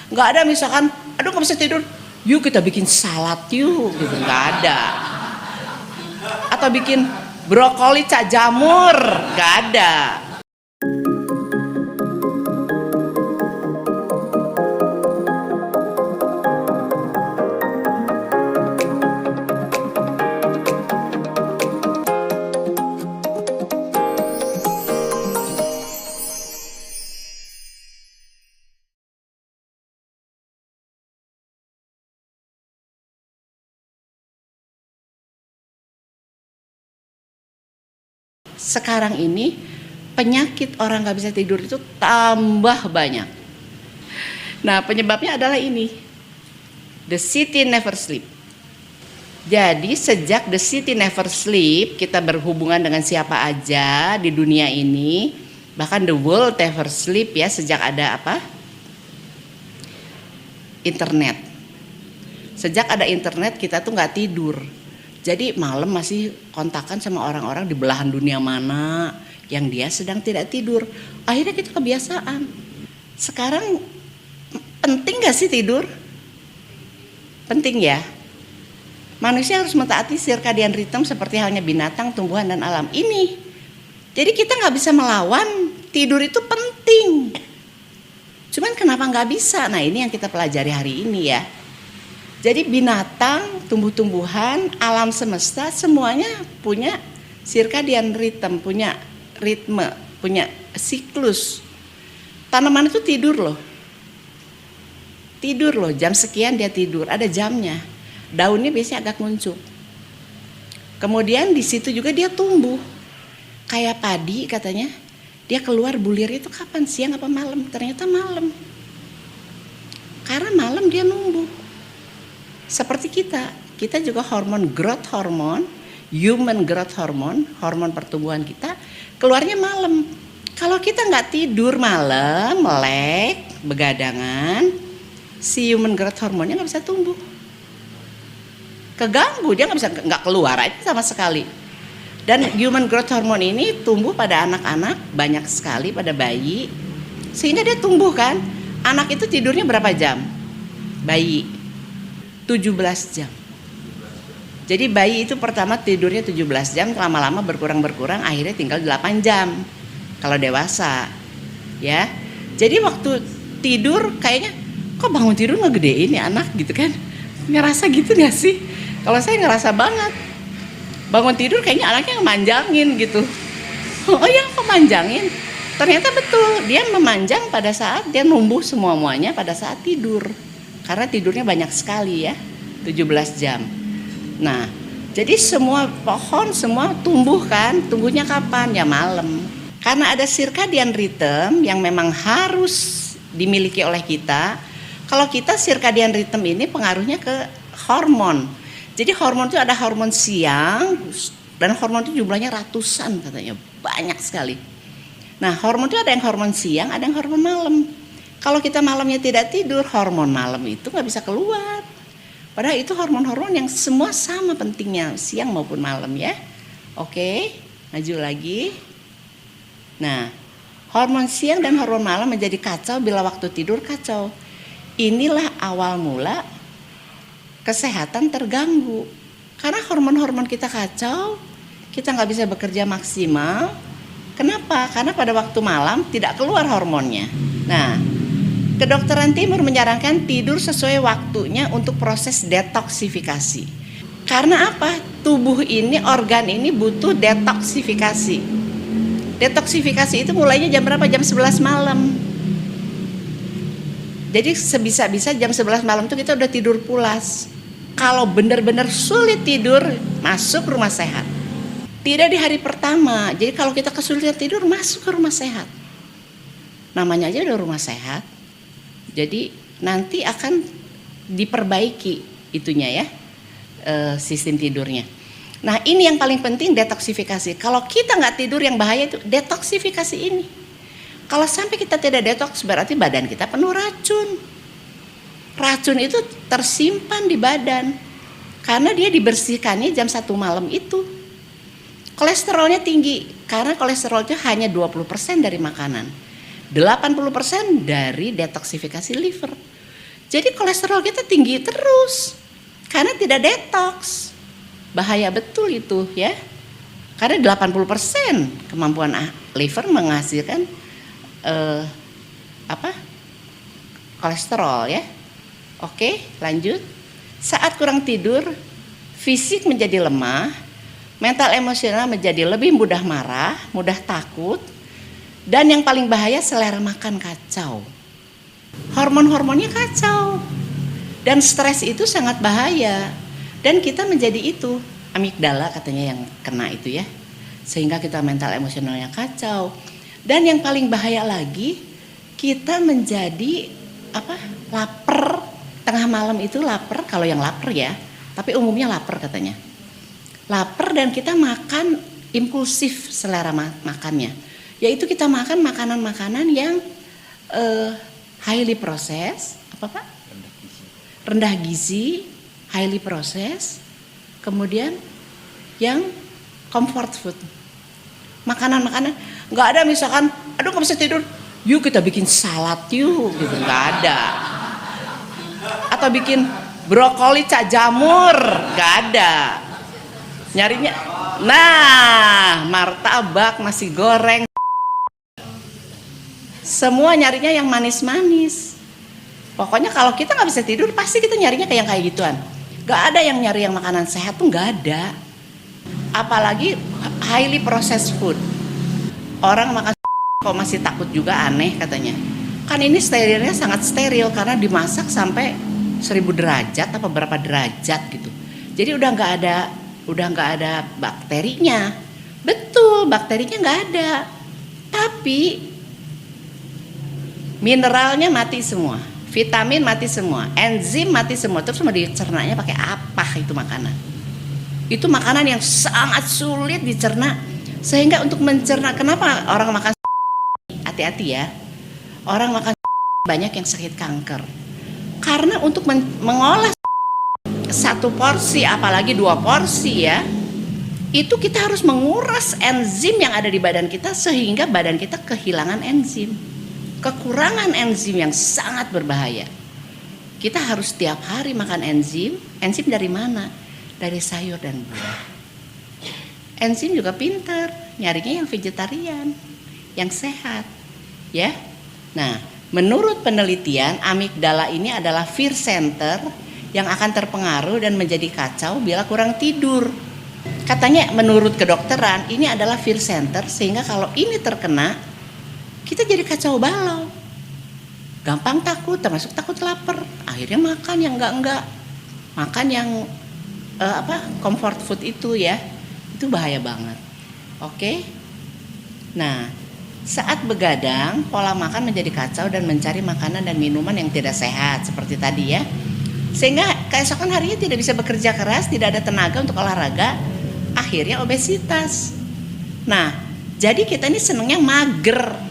Nggak ada misalkan, aduh nggak bisa tidur, yuk kita bikin salad yuk, gitu, nggak ada. Atau bikin brokoli cak jamur, nggak ada. Sekarang ini penyakit orang nggak bisa tidur itu tambah banyak. Nah penyebabnya adalah ini, the city never sleep. Jadi sejak the city never sleep, kita berhubungan dengan siapa aja di dunia ini, bahkan the world never sleep ya, sejak ada apa? Internet. Sejak ada internet kita tuh nggak tidur. Jadi malam masih kontakan sama orang-orang di belahan dunia mana yang dia sedang tidak tidur. Akhirnya kita kebiasaan. Sekarang penting gak sih tidur? Penting ya. Manusia harus mentaati circadian rhythm seperti halnya binatang, tumbuhan, dan alam ini. Jadi kita gak bisa melawan, tidur itu penting. Cuman kenapa gak bisa? Nah ini yang kita pelajari hari ini ya. Jadi binatang, tumbuh-tumbuhan, alam semesta semuanya punya circadian rhythm, punya ritme, punya siklus. Tanaman itu tidur loh. Tidur loh, jam sekian dia tidur, ada jamnya. Daunnya biasanya agak nguncup. Kemudian di situ juga dia tumbuh. Kayak padi katanya, dia keluar bulir itu kapan? Siang apa malam? Ternyata malam. Karena malam dia numbuh. Seperti kita juga hormon growth hormone, human growth hormone, hormon pertumbuhan kita keluarnya malam. Kalau kita nggak tidur malam, melek, begadangan, si human growth hormonnya nggak bisa tumbuh, keganggu, dia nggak keluar aja sama sekali. Dan human growth hormone ini tumbuh pada anak-anak banyak sekali, pada bayi, sehingga dia tumbuh kan. Anak itu tidurnya berapa jam? Bayi 17 jam. Jadi bayi itu pertama tidurnya 17 jam, lama-lama berkurang, akhirnya tinggal 8 jam kalau dewasa. Ya. Jadi waktu tidur kayaknya kok bangun tidur ngegedein ya anak gitu kan. Ngerasa gitu gak sih? Kalau saya ngerasa banget. Bangun tidur kayaknya anaknya ngemanjangin gitu. Oh ya, kok manjangin? Ternyata betul, dia memanjang pada saat dia numbuh semua-muanya pada saat tidur. Karena tidurnya banyak sekali ya, 17 jam. Nah, jadi semua pohon semua tumbuh kan, tumbuhnya kapan? Ya malam. Karena ada circadian rhythm yang memang harus dimiliki oleh kita. Kalau kita circadian rhythm ini pengaruhnya ke hormon. Jadi hormon itu ada hormon siang, dan hormon itu jumlahnya ratusan katanya, banyak sekali. Nah, hormon itu ada yang hormon siang, ada yang hormon malam. Kalau kita malamnya tidak tidur, hormon malam itu nggak bisa keluar. Padahal itu hormon-hormon yang semua sama pentingnya, siang maupun malam ya. Oke, maju lagi. Nah, hormon siang dan hormon malam menjadi kacau bila waktu tidur kacau. Inilah awal mula kesehatan terganggu. Karena hormon-hormon kita kacau, kita nggak bisa bekerja maksimal. Kenapa? Karena pada waktu malam tidak keluar hormonnya. Nah, kedokteran timur menyarankan tidur sesuai waktunya untuk proses detoksifikasi. Karena apa? Tubuh ini, organ ini butuh detoksifikasi. Detoksifikasi itu mulainya jam berapa? Jam 11 malam. Jadi sebisa-bisa jam 11 malam itu kita udah tidur pulas. Kalau benar-benar sulit tidur, masuk rumah sehat. Tidak di hari pertama. Jadi kalau kita kesulitan tidur, masuk ke rumah sehat. Namanya aja udah rumah sehat. Jadi nanti akan diperbaiki itunya ya, sistem tidurnya. Nah ini yang paling penting, detoksifikasi. Kalau kita nggak tidur yang bahaya itu detoksifikasi ini. Kalau sampai kita tidak detoks berarti badan kita penuh racun. Racun itu tersimpan di badan karena dia dibersihkannya jam 1 malam itu. Kolesterolnya tinggi karena kolesterol itu hanya 20% dari makanan. 80% dari detoksifikasi liver. Jadi kolesterol kita tinggi terus karena tidak detox. Bahaya betul itu ya. Karena 80% kemampuan liver menghasilkan kolesterol ya. Oke, lanjut. Saat kurang tidur, fisik menjadi lemah, mental emosional menjadi lebih mudah marah, mudah takut, dan yang paling bahaya selera makan kacau. Hormon-hormonnya kacau. Dan stres itu sangat bahaya. Dan kita menjadi itu, amigdala katanya yang kena itu ya. Sehingga kita mental emosionalnya kacau. Dan yang paling bahaya lagi, kita menjadi lapar. Tengah malam itu lapar, kalau yang lapar ya. Tapi umumnya lapar katanya. Lapar dan kita makan impulsif selera makannya. Yaitu kita makan makanan-makanan yang highly processed, rendah gizi, highly processed, kemudian yang comfort food. Makanan-makanan nggak ada misalkan, aduh nggak bisa tidur, yuk kita bikin salad yuk, gitu nggak ada. Atau bikin brokoli cak jamur, nggak ada. Nyarinya, nah martabak, nasi goreng, semua nyarinya yang manis-manis. Pokoknya kalau kita nggak bisa tidur, pasti kita nyarinya kayak gituan. Gak ada yang nyari yang makanan sehat tuh, nggak ada. Apalagi highly processed food. Orang makan kok masih takut juga, aneh katanya. Kan ini sterilnya sangat steril karena dimasak sampai 1000 derajat apa berapa derajat gitu. Jadi udah nggak ada bakterinya. Betul, bakterinya nggak ada. Tapi mineralnya mati semua, vitamin mati semua, enzim mati semua. Terus mau dicernanya pakai apa itu makanan? Itu makanan yang sangat sulit dicerna. Sehingga untuk mencerna, kenapa orang makan hati-hati ya, orang makan banyak yang sakit kanker. Karena untuk mengolah satu porsi, apalagi 2 porsi ya, itu kita harus menguras enzim yang ada di badan kita sehingga badan kita kehilangan enzim. Kekurangan enzim yang sangat berbahaya. Kita harus tiap hari makan enzim. Enzim dari mana? Dari sayur dan buah. Enzim juga pintar, nyarinya yang vegetarian, yang sehat, ya. Nah, menurut penelitian, amigdala ini adalah fear center yang akan terpengaruh dan menjadi kacau bila kurang tidur. Katanya menurut kedokteran, ini adalah fear center sehingga kalau ini terkena, kita jadi kacau balau, gampang takut, termasuk takut lapar, akhirnya makan yang enggak, makan yang comfort food itu ya, itu bahaya banget. Oke, nah saat begadang pola makan menjadi kacau dan mencari makanan dan minuman yang tidak sehat seperti tadi ya, sehingga keesokan harinya tidak bisa bekerja keras, tidak ada tenaga untuk olahraga, akhirnya obesitas. Nah, jadi kita ini senangnya mager.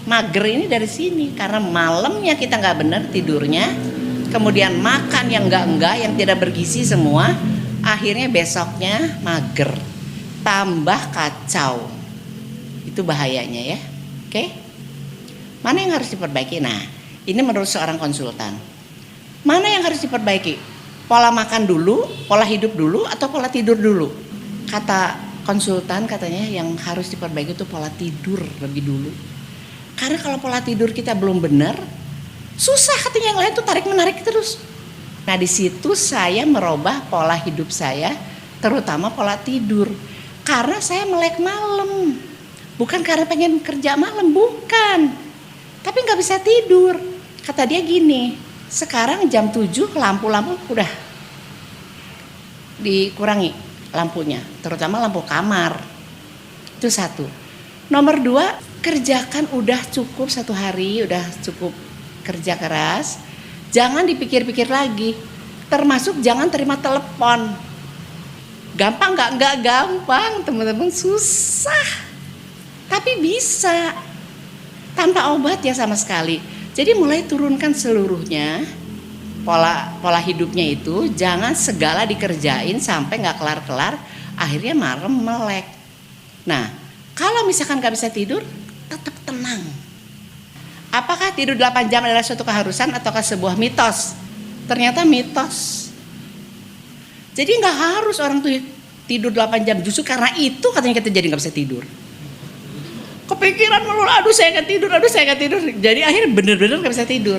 Mager ini dari sini karena malamnya kita nggak benar tidurnya, kemudian makan yang enggak yang tidak bergizi semua, akhirnya besoknya mager, tambah kacau. Itu bahayanya ya. Oke, mana yang harus diperbaiki? Nah, ini menurut seorang konsultan, mana yang harus diperbaiki? Pola makan dulu, pola hidup dulu, atau pola tidur dulu? Kata konsultan katanya yang harus diperbaiki itu pola tidur lebih dulu. Karena kalau pola tidur kita belum benar, susah katanya yang lain tuh tarik-menarik terus. Nah di situ saya merubah pola hidup saya, terutama pola tidur. Karena saya melek malam. Bukan karena pengen kerja malam, bukan. Tapi nggak bisa tidur. Kata dia gini, sekarang jam 7 lampu-lampu udah dikurangi lampunya, terutama lampu kamar. Itu satu. Nomor 2, kerjakan udah cukup 1 hari, udah cukup kerja keras. Jangan dipikir-pikir lagi. Termasuk jangan terima telepon. Gampang nggak gampang teman-teman, susah. Tapi bisa tanpa obat ya sama sekali. Jadi mulai turunkan seluruhnya pola hidupnya itu. Jangan segala dikerjain sampai nggak kelar-kelar, akhirnya malam melek. Nah, kalau misalkan nggak bisa tidur, tetap tenang. Apakah tidur 8 jam adalah suatu keharusan ataukah sebuah mitos? Ternyata mitos. Jadi nggak harus orang tuh tidur 8 jam, justru karena itu katanya kita jadi nggak bisa tidur. Kepikiran mulu, aduh saya nggak tidur. Jadi akhirnya bener-bener nggak bisa tidur.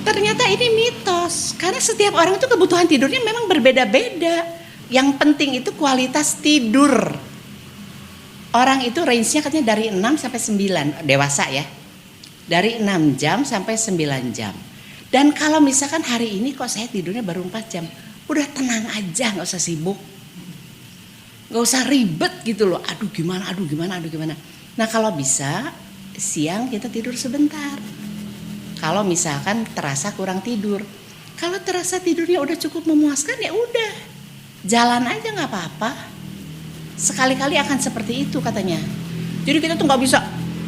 Ternyata ini mitos, karena setiap orang itu kebutuhan tidurnya memang berbeda-beda. Yang penting itu kualitas tidur. Orang itu range-nya katanya dari 6 sampai 9, dewasa ya. Dari 6 jam sampai 9 jam. Dan kalau misalkan hari ini kok saya tidurnya baru 4 jam, udah tenang aja, nggak usah sibuk. Nggak usah ribet gitu loh, aduh gimana. Nah kalau bisa, siang kita tidur sebentar. Kalau misalkan terasa kurang tidur, kalau terasa tidurnya udah cukup memuaskan ya udah, jalan aja nggak apa-apa. Sekali-kali akan seperti itu katanya. Jadi kita tuh nggak bisa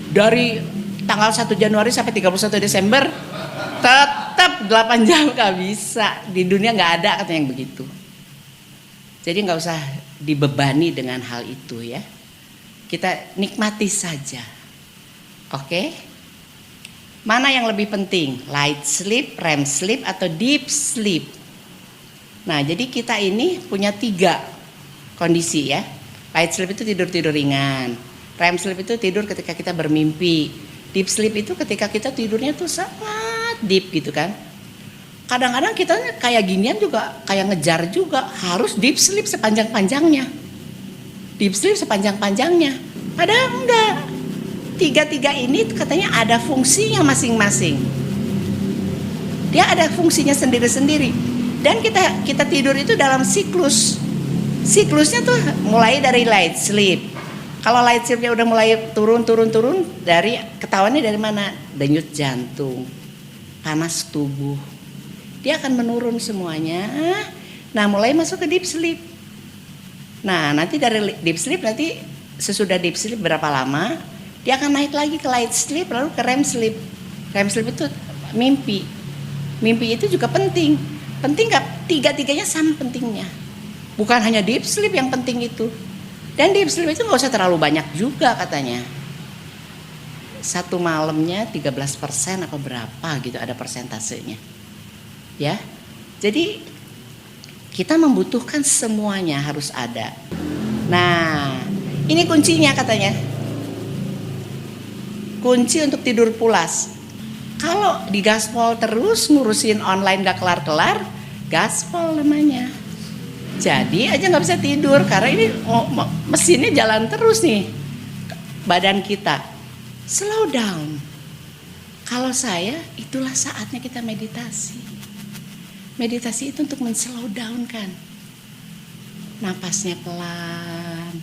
dari tanggal 1 Januari sampai 31 Desember tetap 8 jam, nggak bisa. Di dunia nggak ada katanya yang begitu. Jadi nggak usah dibebani dengan hal itu ya. Kita nikmati saja. Oke? Mana yang lebih penting? Light sleep, REM sleep, atau deep sleep? Nah, jadi kita ini punya 3 kondisi ya. Light sleep itu tidur ringan. REM sleep itu tidur ketika kita bermimpi. Deep sleep itu ketika kita tidurnya tuh sangat deep gitu kan. Kadang-kadang kita kayak ginian juga, kayak ngejar juga. Harus deep sleep sepanjang-panjangnya. Deep sleep sepanjang-panjangnya. Padahal enggak. 3 ini katanya ada fungsinya masing-masing. Dia ada fungsinya sendiri-sendiri. Dan kita tidur itu dalam siklus. Siklusnya tuh mulai dari light sleep. Kalau light sleepnya udah mulai turun, dari ketahuannya dari mana? Denyut jantung, panas tubuh. Dia akan menurun semuanya. Nah mulai masuk ke deep sleep. Nah nanti dari deep sleep nanti sesudah deep sleep berapa lama? Dia akan naik lagi ke light sleep, lalu ke REM sleep. REM sleep itu mimpi. Mimpi itu juga penting. Penting gak? 3-tiganya sama pentingnya. Bukan hanya deep sleep yang penting itu. Dan deep sleep itu gak usah terlalu banyak juga katanya. 1 malamnya 13% apa berapa gitu, ada persentasenya. Ya. Jadi kita membutuhkan semuanya harus ada. Nah, ini kuncinya katanya. Kunci untuk tidur pulas. Kalau di gaspol terus ngurusin online gak kelar-kelar, gaspol namanya. Jadi aja gak bisa tidur karena ini mesinnya jalan terus nih. Badan kita slow down. Kalau saya, itulah saatnya kita meditasi. Meditasi itu untuk men-slow down kan. Napasnya pelan,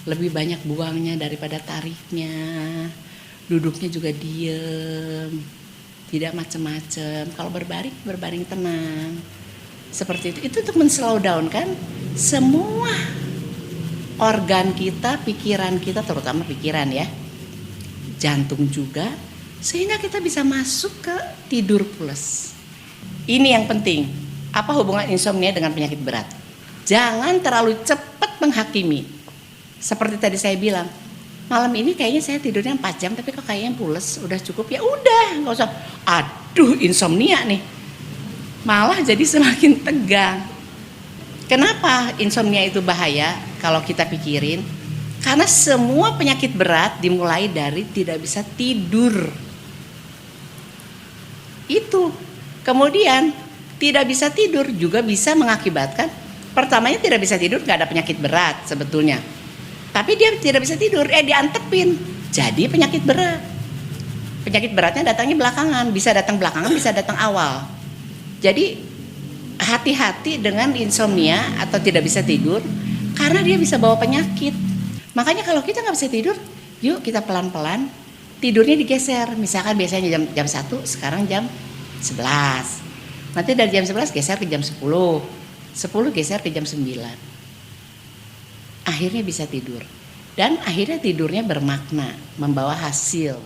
lebih banyak buangnya daripada tariknya. Duduknya juga diem, tidak macem-macem. Kalau berbaring tenang. Seperti itu untuk men-slow down kan. Semua organ kita, pikiran kita, terutama pikiran ya. Jantung juga. Sehingga kita bisa masuk ke tidur pulas. Ini yang penting. Apa hubungan insomnia dengan penyakit berat? Jangan terlalu cepat menghakimi. Seperti tadi saya bilang. Malam ini kayaknya saya tidurnya 4 jam tapi kok kayaknya pules, udah cukup ya udah, nggak usah. Aduh insomnia nih, malah jadi semakin tegang. Kenapa insomnia itu bahaya kalau kita pikirin? Karena semua penyakit berat dimulai dari tidak bisa tidur. Itu. Kemudian tidak bisa tidur juga bisa mengakibatkan, pertamanya tidak bisa tidur nggak ada penyakit berat sebetulnya. Tapi dia tidak bisa tidur, diantepin. Jadi penyakit berat. Penyakit beratnya datangnya belakangan, bisa datang belakangan, bisa datang awal. Jadi hati-hati dengan insomnia atau tidak bisa tidur, karena dia bisa bawa penyakit. Makanya kalau kita nggak bisa tidur, yuk kita pelan-pelan tidurnya digeser. Misalkan biasanya jam 1, sekarang jam 11. Nanti dari jam 11 geser ke jam 10. 10 geser ke jam 9. Akhirnya bisa tidur. Dan akhirnya tidurnya bermakna, membawa hasil.